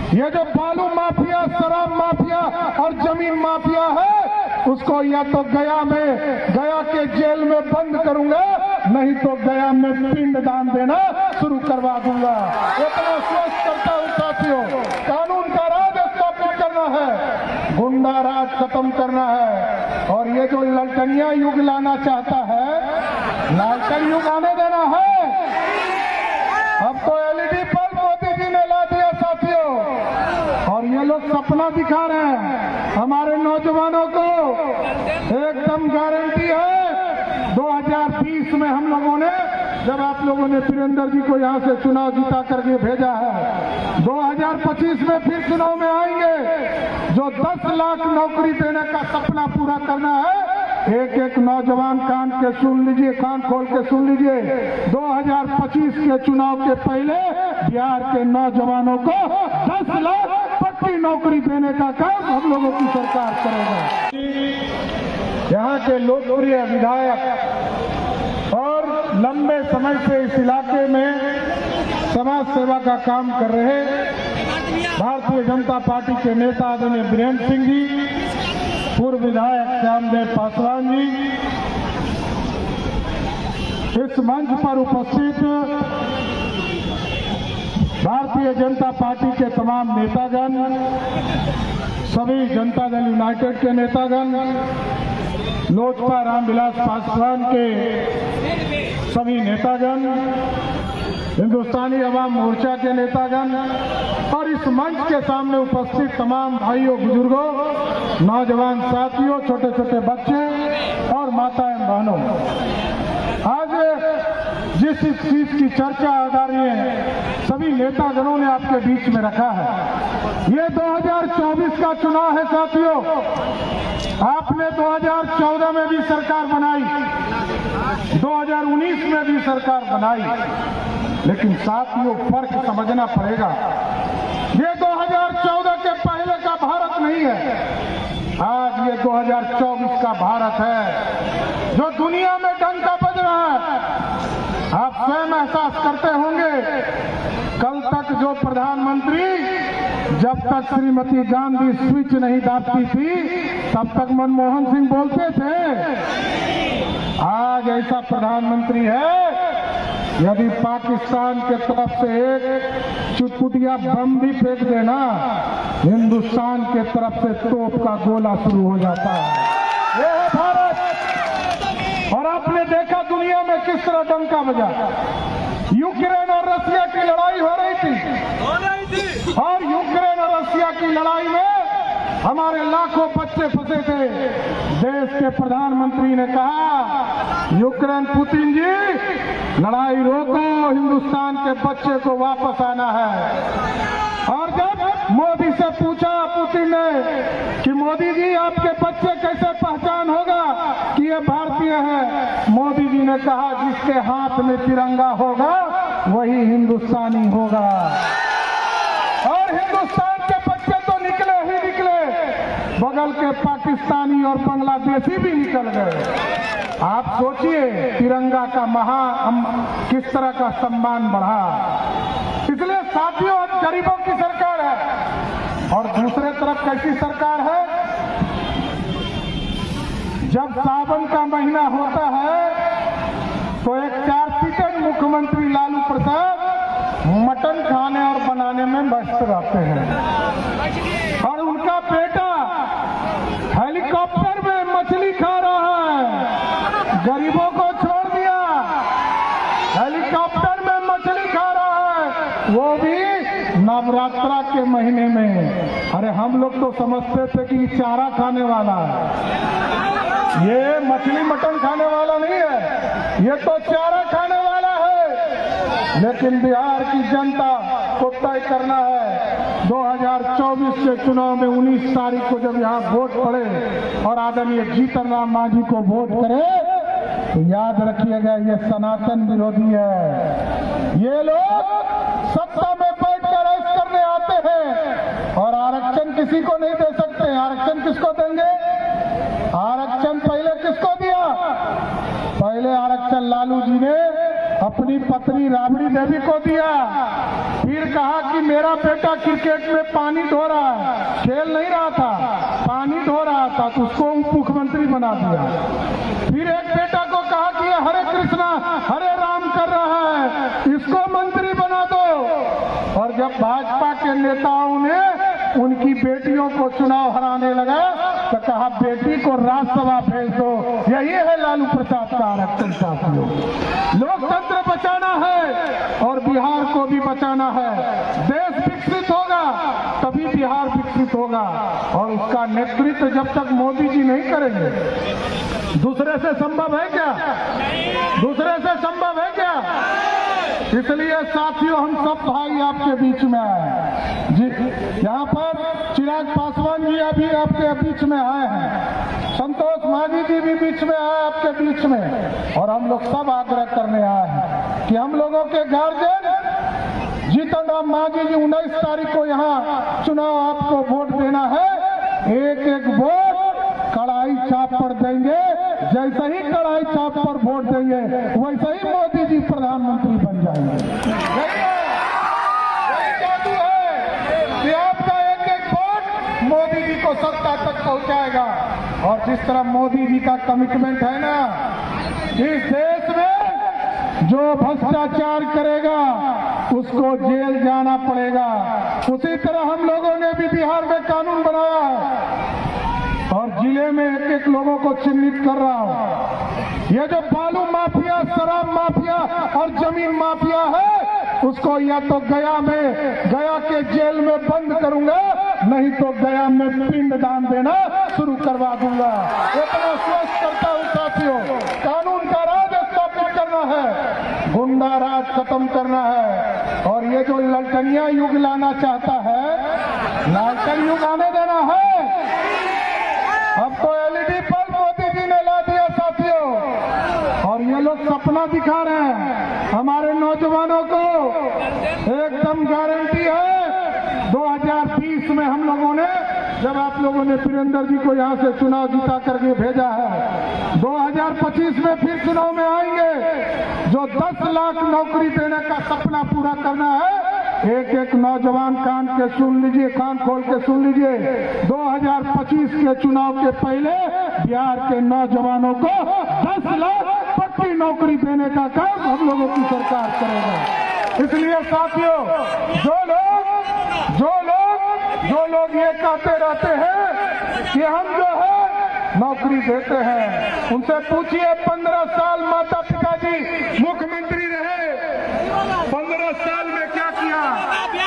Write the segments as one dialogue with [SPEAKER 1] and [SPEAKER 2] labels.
[SPEAKER 1] ये जो बालू माफिया, शराब माफिया और जमीन माफिया है, उसको या तो गया के जेल में बंद करूंगा, नहीं तो गया में पिंड दान देना शुरू करवा दूंगा। इतना स्पष्ट करता हूं साथियों, कानून का राज स्थापित करना है, गुंडा राज खत्म करना है, और ये जो ललटनिया युग लाना चाहता है, लालटन युग आने देना है। अब तो एलईडी बल्ब मोदी जी ने ला दिया साथियों, और ये लोग सपना दिखा रहे हैं हमारे नौजवानों को। एकदम गारंटी है 2020 में हम लोगों ने, जब आप लोगों ने वीरेंद्र जी को यहां से चुनाव जीता करके भेजा है, 2025 में फिर चुनाव में आएंगे। जो 10 लाख नौकरी देने का सपना पूरा करना है, एक एक नौजवान कान के सुन लीजिए, कान खोल के सुन लीजिए, 2025 के चुनाव के पहले बिहार के नौजवानों को 10 लाख पक्की नौकरी देने का काम हम लोगों की सरकार करेगा। यहाँ के लोकप्रिय विधायक और लंबे समय से इस इलाके में समाज सेवा का काम कर रहे भारतीय जनता पार्टी के नेता आदरणीय वीरेंद्र सिंह जी, पूर्व विधायक श्यामदेव पासवान जी, इस मंच पर उपस्थित भारतीय जनता पार्टी के तमाम नेतागण, सभी जनता दल यूनाइटेड के नेतागण, लोजपा रामविलास पासवान के सभी नेतागण, हिंदुस्तानी अवाम मोर्चा के नेतागण और इस मंच के सामने उपस्थित तमाम भाइयों, बुजुर्गों, नौजवान साथियों, छोटे छोटे बच्चे और माताएं बहनों, आज जिस चीज की चर्चा आ रही है, सभी नेतागणों ने आपके बीच में रखा है। ये 2024 का चुनाव है साथियों। आपने 2014 में भी सरकार बनाई, 2019 में भी सरकार बनाई, लेकिन साथियों फर्क समझना पड़ेगा। ये 2014 के पहले का भारत नहीं है, आज ये 2024 का भारत है जो दुनिया में डंका बज रहा है। आप स्वयं एहसास करते होंगे, कल तक जो प्रधानमंत्री, जब तक श्रीमती गांधी स्विच नहीं दाबती थी, तब तक मनमोहन सिंह बोलते थे। आज ऐसा प्रधानमंत्री है, यदि पाकिस्तान के तरफ से एक चुटपुटिया बम भी फेंक देना, हिंदुस्तान के तरफ से तोप का गोला शुरू हो जाता है। ये है भारत। और आपने देखा दुनिया में किस तरह डंका बजा। यूक्रेन और रसिया की लड़ाई हो रही थी, और यूक्रेन और रसिया की लड़ाई में हमारे लाखों बच्चे फंसे थे। देश के प्रधानमंत्री ने कहा, यूक्रेन पुतिन जी लड़ाई रोको, हिंदुस्तान के बच्चे को वापस आना है। और जब मोदी से पूछा पुतिन ने कि मोदी जी आपके बच्चे कैसे पहचान होगा कि ये भारतीय है, मोदी जी ने कहा जिसके हाथ में तिरंगा होगा वही हिंदुस्तानी होगा। और हिंदुस्तान के बच्चे तो निकले ही निकले, बगल के पाकिस्तानी और बांग्लादेशी भी निकल गए। आप सोचिए तिरंगा का किस तरह का सम्मान बढ़ा। इसलिए साथियों, आज गरीबों की सरकार है, और दूसरे तरफ कैसी सरकार है, जब सावन का महीना होता है तो एक 4 सीटेड मुख्यमंत्री लालू प्रसाद मटन खाने और बनाने में व्यस्त रहते हैं, और उनका बेटा हेलीकॉप्टर में मछली खा रहा है। गरीबों को छोड़ दिया, हेलीकॉप्टर में मछली खा रहा है, वो भी नवरात्रा के महीने में। अरे हम लोग तो समझते थे कि चारा खाने वाला है, ये मछली मटन खाने वाला नहीं है, ये तो चारा खाने वाला है। लेकिन बिहार की जनता को तय करना है 2024 के चुनाव में 19 तारीख को जब यहाँ वोट पड़े और आदरणीय जीतन राम मांझी को वोट करे, तो याद रखिएगा ये सनातन विरोधी है। ये लोग सत्ता में बैठकर ऐश करने आते हैं और आरक्षण किसी को नहीं दे सकते। आरक्षण किसको देंगे? आरक्षण पहले किसको दिया? पहले आरक्षण लालू जी ने अपनी पत्नी राबड़ी देवी को दिया, फिर कहा कि मेरा बेटा क्रिकेट में पानी धो रहा है, खेल नहीं रहा था, पानी धो रहा था, तो उसको उप मुख्यमंत्री बना दिया। फिर एक बेटा को कहा कि ये हरे कृष्णा हरे राम कर रहा है, इसको मंत्री बना दो। और जब भाजपा के नेताओं ने उनकी बेटियों को चुनाव हराने लगा तो कहा बेटी को राज्यसभा भेज दो। यही है लालू प्रसाद का आरक्षण साथियों। लोकतंत्र बचाना है और बिहार को भी बचाना है। देश विकसित होगा तभी बिहार विकसित होगा, और उसका नेतृत्व जब तक मोदी जी नहीं करेंगे, दूसरे से संभव है क्या? दूसरे से संभव है क्या? इसलिए साथियों हम सब भाई आपके बीच में आए जी। यहाँ पर चिराग पासवान जी अभी आपके बीच में आए हैं, संतोष मांझी जी भी बीच में आए आपके बीच में, और हम लोग सब आग्रह करने आए हैं कि हम लोगों के गार्जियन जीतन राम मांझी जी 19 तारीख को यहाँ चुनाव आपको वोट देना है। एक एक वोट कड़ाई चाप पर देंगे, जैसे ही कड़ाई चाप पर वोट देंगे वैसे ही मोदी जी प्रधानमंत्री बन जाएंगे। यही जादू है कि आपका एक एक वोट मोदी जी को सत्ता तक पहुंचाएगा। और जिस तरह मोदी जी का कमिटमेंट है ना, इस देश में जो भ्रष्टाचार करेगा उसको जेल जाना पड़ेगा। उसी तरह हम लोगों ने भी बिहार में कानून बनाया है और जिले में एक एक लोगों को चिन्हित कर रहा हूं। ये जो बालू माफिया, शराब माफिया और जमीन माफिया है, उसको या तो गया के जेल में बंद करूंगा, नहीं तो गया में पिंड दान देना शुरू करवा दूंगा। इतना स्वस्थ करता हूं साथियों। कानून का राज स्थापित करना है, गुंडा राज खत्म करना है, और ये जो ललटनिया युग लाना चाहता है, लालटन युग आने देना है। अब तो एलईडी बल्ब मोदी जी ने ला दिया साथियों, और ये लोग सपना दिखा रहे हैं हमारे नौजवानों को। एकदम गारंटी है 2020 में हम लोगों ने, जब आप लोगों ने वीरेंद्र जी को यहाँ से चुनाव जीता करके भेजा है, 2025 में फिर चुनाव में आएंगे। जो 10 लाख नौकरी देने का सपना पूरा करना है, एक एक नौजवान कान के सुन लीजिए, कान खोल के सुन लीजिए। 2025 के चुनाव के पहले बिहार के नौजवानों को 10 लाख पक्की नौकरी देने का काम हम लोगों की सरकार करेगा। इसलिए साथियों, जो लोग ये कहते रहते हैं कि हम जो है नौकरी देते हैं, उनसे पूछिए 15 साल माता पिता जी मुख्यमंत्री रहे, 15 साल में क्या किया?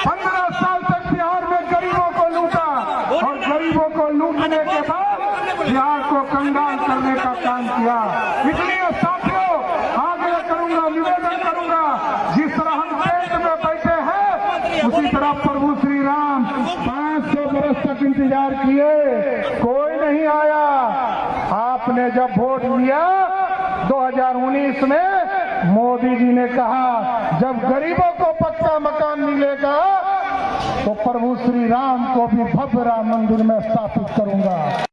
[SPEAKER 1] 15 साल तक बिहार में गरीबों को लूटा, और गरीबों को लूटने के बाद बिहार को कंगाल करने का काम किया। इसलिए साथियों, आग्रह करूंगा, निवेदन करूंगा, जिस तरह हम टेंट में बैठे हैं उसी तरह प्रभु श्री राम 500 बरस तक इंतजार किए, कोई नहीं आया। आपने जब वोट दिया 2019 में, मोदी जी ने कहा जब गरीबों को पक्का मकान मिलेगा तो प्रभु श्री राम को भी भव्य राम मंदिर में स्थापित करूंगा।